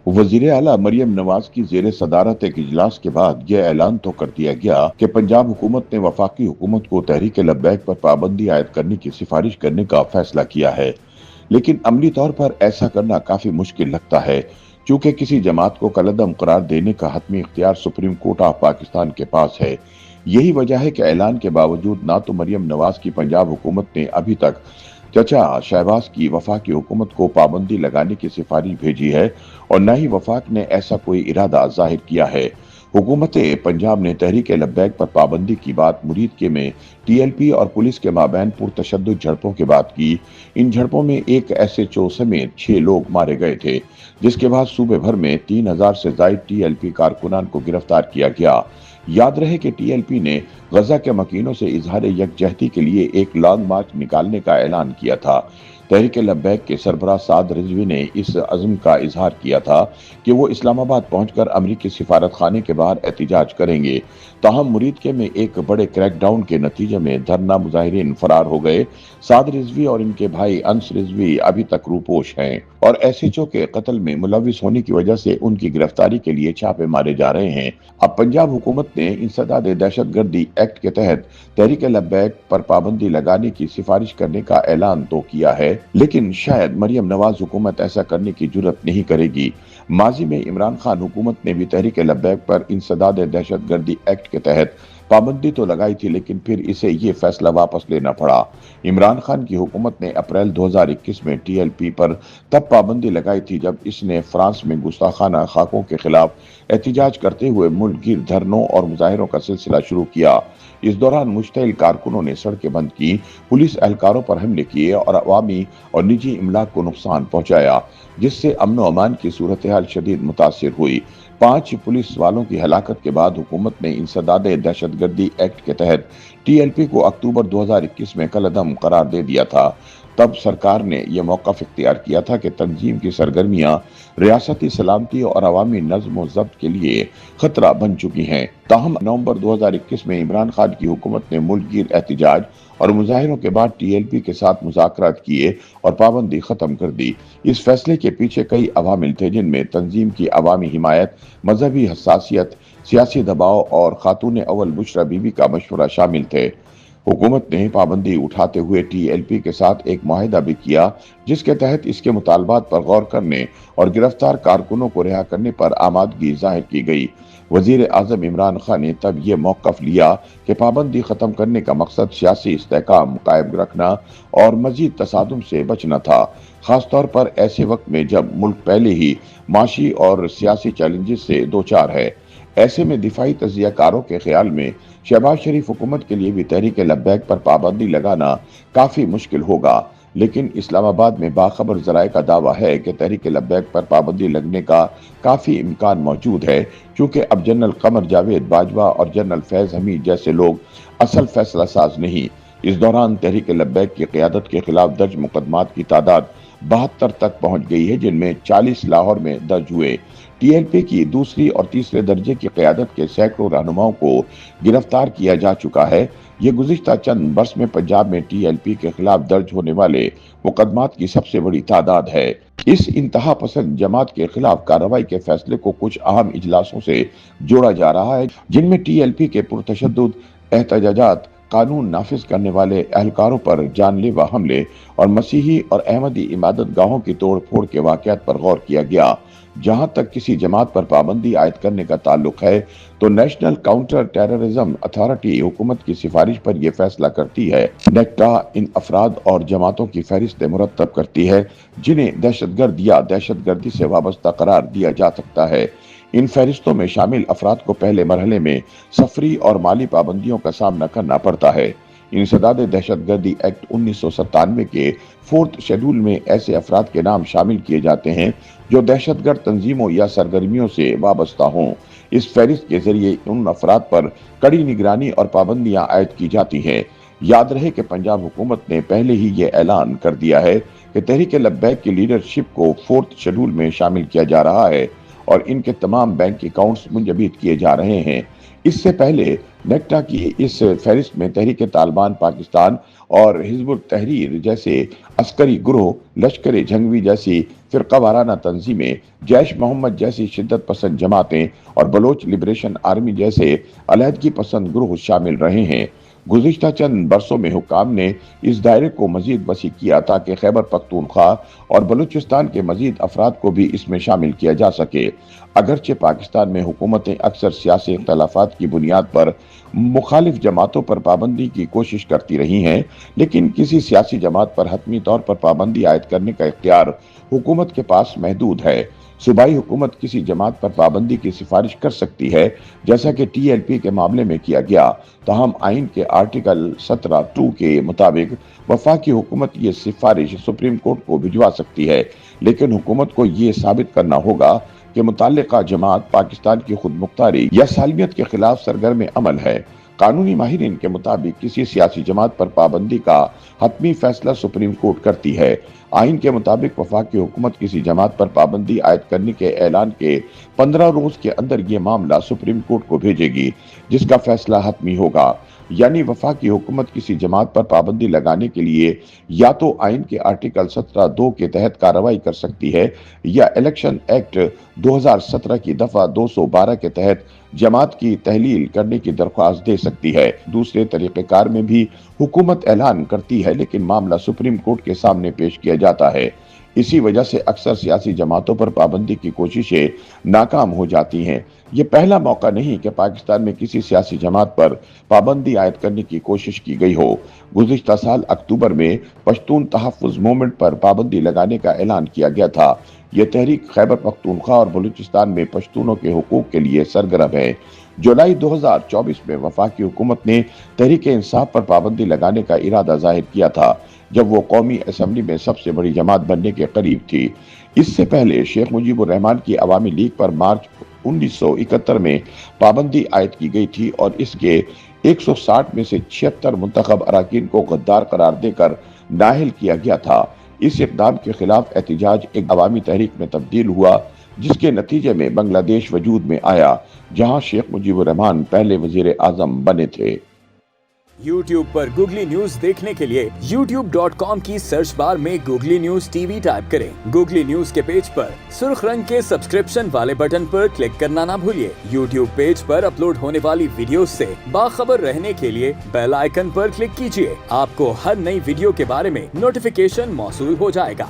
वजीर आला मरियम नवाज की जेर सदारत एक इजलास के बाद यह ऐलान तो कर दिया गया कि पंजाब हुकूमत ने वफाकी हुकूमत को तहरीक लब्बैक पर पाबंदी आयद करने की सिफारिश करने का फैसला किया है, लेकिन अमली तौर पर ऐसा करना काफी मुश्किल लगता है, क्योंकि किसी जमात को कलअदम करार देने का हतमी इख्तियार सुप्रीम कोर्ट ऑफ पाकिस्तान के पास है। यही वजह है कि ऐलान के बावजूद ना तो मरियम नवाज की पंजाब हुकूमत ने अभी तक चचा शहबाज की वफाकी हुकूमत को पाबंदी लगाने की सिफारिश भेजी है और न ही वफाक ने ऐसा कोई इरादा जाहिर किया है। हुकूमत पंजाब ने तहरीक लब्बैक पर पाबंदी की बात मुरीद के में टीएलपी और पुलिस के माबैन पुरतशद्दुद झड़पों के बाद की। इन झड़पों में एक एसएचओ समेत 6 लोग मारे गए थे, जिसके बाद सूबे भर में 3000 से जायद टीएलपी कारकुनान को गिरफ्तार किया गया। याद रहे कि टीएलपी ने गजा के मकीनों से इजहार यकजहती के लिए एक लॉन्ग मार्च निकालने का ऐलान किया था। तहरीक लब्बैक के सरबराह साद रिजवी ने इस अज़्म का इजहार किया था कि वो इस्लामाबाद पहुंचकर अमरीकी सिफारत खाने के बाहर एहतिजाज करेंगे। ताहम मुरीद के में एक बड़े क्रैकडाउन के नतीजे में धरना मुजाहिरीन फरार हो गए। साद रिजवी और इनके भाई अंस रिजवी अभी तक रूपोश हैं और एसएचओ के कत्ल में मुलविस होने की वजह से उनकी गिरफ्तारी के लिए छापे मारे जा रहे हैं। अब पंजाब हुकूमत ने इंसदाद दहशतगर्दी एक्ट के तहत तहरीक लब्बैक पर पाबंदी लगाने की सिफारिश करने का ऐलान तो किया है, लेकिन शायद मरियम नवाज हुकूमत ऐसा करने की जुर्रत नहीं करेगी। माजी में इमरान खान हुकूमत ने भी तहरीक लब्बैक पर इंसदाद दहशतगर्दी एक्ट के तहत पाबंदी तो लगाई थी, लेकिन फिर इसे ये फैसला वापस लेना पड़ा। इमरान खान की हुकूमत ने अप्रैल 2021 में टीएलपी पर तब पाबंदी लगाई थी जब इसने फ्रांस में गुस्ताखाना खाकों के खिलाफ एहतिजाज करते हुए मुल्क गिर धरनों और मुजाहिरों का सिलसिला शुरू किया। इस दौरान मुश्तइल कारकुनों ने सड़कें बंद की, पुलिस एहलकारों पर हमले किए और अवामी और निजी इमलाक को नुकसान पहुंचाया, जिससे अमन अमान की सूरत हाल शदीद मुतासिर हुई। 5 पुलिस वालों की हलाकत के बाद हुकूमत ने इंसदाद दहशतगर्दी एक्ट के तहत टीएलपी को अक्टूबर 2021 में कलअदम करार दे दिया था। तब सरकार ने यह मौक़िफ़ इख्तियार किया था कि तंजीम की सरगर्मियां रियासती सलामती और अवामी नज़्म व ज़ब्त के लिए खतरा बन चुकी हैं। ताहम नवंबर 2021 में इमरान खान की हुकूमत ने मुल्क गिर एहतिजाज और मुजाहिरों के बाद टीएलपी के साथ मुज़ाकरात किए और पाबंदी खत्म कर दी। इस फैसले के पीछे कई अवामिल थे, जिनमें तंजीम की अवामी हिमायत, मजहबी हसासियत, सियासी दबाव और खातून अव्वल बुशरा बीबी का मशवरा शामिल थे। हुकूमत ने पाबंदी उठाते हुए टीएलपी के साथ एक मुआहिदा भी किया, जिसके तहत इसके मुतालबात पर गौर करने और गिरफ्तार कारकुनों को रिहा करने पर आमादगी जाहिर की गई। वजीर आजम इमरान खान ने तब ये मौक़िफ़ लिया कि पाबंदी ख़त्म करने का मकसद सियासी इस्तेहकाम कायम रखना और मजीद तसादुम से बचना था, खासतौर पर ऐसे वक्त में जब मुल्क पहले ही माशी और सियासी चैलेंजेस से दो चार है। ऐसे में दिफाई तजियाकारों के ख्याल में शहबाज शरीफ हुकूमत के लिए भी तहरीक लब्बैक पर पाबंदी लगाना काफ़ी मुश्किल होगा, लेकिन इस्लामाबाद में बाखबर ज़राए का दावा है कि तहरीक लब्बैक पर पाबंदी लगने का काफ़ी इम्कान मौजूद है, क्योंकि अब जनरल कमर जावेद बाजवा और जनरल फैज़ हमीद जैसे लोग असल फैसला साज नहीं। इस दौरान तहरीक लब्बैक की क़यादत के खिलाफ दर्ज मुकदमात की तादाद 72 तक पहुंच गई है, जिनमें 40 लाहौर में दर्ज हुए। टीएलपी की दूसरी और तीसरे दर्जे की क़यादत के सैकड़ों रहनुमाओं को गिरफ्तार किया जा चुका है। ये गुज़िश्ता चंद बरस में पंजाब में टीएलपी के खिलाफ दर्ज होने वाले मुकदमात की सबसे बड़ी तादाद है। इस इंतहा पसंद जमात के खिलाफ कार्रवाई के फैसले को कुछ अहम इजलासों से जोड़ा जा रहा है, जिनमें टीएलपी के पुरतशद्दुद एहतजाजात, कानून नाफिज करने वाले एहलकारों पर जानलेवा हमले और मसीही और अहमदी इबादत गाहों की तोड़ फोड़ के वाक़यात पर गौर किया गया। जहां तक किसी जमात पर पाबंदी आयद करने का ताल्लुक है, तो नेशनल काउंटर टेररिज्म अथॉरिटी हुकूमत की सिफारिश पर यह फैसला करती है। नेक्टा इन अफराद और जमातों की फहरिस्त मुरतब करती है जिन्हें दहशतगर्द या दहशतगर्दी से वाबस्ता करार दिया जा सकता है। इन फहरिस्तों में शामिल अफराद को पहले मरहले में सफरी और माली पाबंदियों का सामना करना पड़ता है। इंसदाद दहशतगर्दी एक्ट 1997 के 4th शेड्यूल में ऐसे अफराद के नाम शामिल किए जाते हैं जो दहशतगर्द तंजीमों या सरगर्मियों से वाबस्ता हों। इस फहरिस्त के जरिए उन अफराद पर कड़ी निगरानी और पाबंदियां आयद की जाती हैं। याद रहे कि पंजाब हुकूमत ने पहले ही ये ऐलान कर दिया है कि तहरीक लब्बैक की लीडरशिप को 4th शेड्यूल में शामिल किया जा रहा है और इनके तमाम बैंक अकाउंट्स मुंजमद किए जा रहे हैं। इससे पहले नेक्टा की इस फहरिस्त में तहरीक तालिबान पाकिस्तान और हिजबुल तहरीर जैसे अस्करी गुरोह, लश्कर जंगवी जैसी फिरका वाराना तंजीमें, जैश मोहम्मद जैसी शिद्दत पसंद जमातें और बलोच लिबरेशन आर्मी जैसे अलहदगी पसंद ग्रुप शामिल रहे हैं। गुज़िश्ता चंद बरसों में हुक्काम ने इस दायरे को मजीद वसी किया ताकि खैबर पख्तूनख्वा और बलूचिस्तान के मजीद अफराद को भी इसमें शामिल किया जा सके। अगरचे पाकिस्तान में हुकूमतें अक्सर सियासी इख्तलाफात की बुनियाद पर मुखालिफ जमातों पर पाबंदी की कोशिश करती रही हैं, लेकिन किसी सियासी जमात पर हतमी तौर पर पाबंदी आयद करने का इख्तियार हुकूमत के पास महदूद है। सूबाई हुकूमत किसी जमात पर पाबंदी की सिफारिश कर सकती है, जैसा कि TLP के मामले में किया गया। ताहम आइन के आर्टिकल 17(2) के मुताबिक वफाकी हुकूमत ये सिफारिश सुप्रीम कोर्ट को भिजवा सकती है, लेकिन हुकूमत को ये साबित करना होगा कि मुतल्लिका जमात पाकिस्तान की खुद मुख्तारी या सालमियत के खिलाफ सरगर्म अमल है। कानूनी माहिरीन के मुताबिक किसी सियासी जमात पर पाबंदी का हतमी फैसला सुप्रीम कोर्ट करती है। आइन के मुताबिक वफाकी हुकूमत किसी जमात पर पाबंदी आयद करने के ऐलान के 15 रोज के अंदर ये मामला सुप्रीम कोर्ट को भेजेगी, जिसका फैसला हतमी होगा। यानी वफाकी हुकूमत किसी जमात पर पाबंदी लगाने के लिए या तो आइन के आर्टिकल 17(2) के तहत कार्रवाई कर सकती है या इलेक्शन एक्ट 2017 की दफा 212 के तहत जमात की तहलील करने की दरख्वास्त दे सकती है। दूसरे तरीक़ेकार में भी हुकूमत ऐलान करती है, लेकिन मामला सुप्रीम कोर्ट के सामने पेश किया जाता है। इसी वजह से अक्सर सियासी जमातों पर पाबंदी की कोशिशें नाकाम हो जाती हैं। ये पहला मौका नहीं कि पाकिस्तान में किसी सियासी जमात पर पाबंदी आयद करने की कोशिश की गई हो। गुज़िश्ता साल अक्टूबर में पश्तून तहफ़्फ़ुज़ मूवमेंट पर पाबंदी लगाने का ऐलान किया गया था। ये तहरीक खैबर पख्तूनख्वा और बलूचिस्तान में पश्तूनों के हुकूक के लिए सरगर्म है। जुलाई 2024 में वफाकी हुकूमत ने तहरीक इंसाफ पर पाबंदी लगाने का इरादा जाहिर किया था, जब वो कौमी असम्बली में सबसे बड़ी जमात बनने के करीब थी। इससे पहले शेख मुजीबुर रहमान की अवामी लीग पर मार्च 1971 में पाबंदी आयद की गई थी और इसके 160 में से 76 मुंतखब अराकीन को गद्दार करार देकर नाअहल किया गया था। इस इक़दाम के खिलाफ एहतिजाज एक अवामी तहरीक में तब्दील हुआ, जिसके नतीजे में बांग्लादेश वजूद में आया, जहां शेख मुजीबुर रहमान पहले वजीर आज़म बने थे। YouTube पर गूगली न्यूज देखने के लिए youtube.com की सर्च बार में गूगली न्यूज TV टाइप करें। गूगली न्यूज के पेज पर सुर्ख रंग के सब्सक्रिप्शन वाले बटन पर क्लिक करना ना भूलिए। YouTube पेज पर अपलोड होने वाली वीडियोस से बाखबर रहने के लिए बेल आइकन पर क्लिक कीजिए। आपको हर नई वीडियो के बारे में नोटिफिकेशन मौसूल हो जाएगा।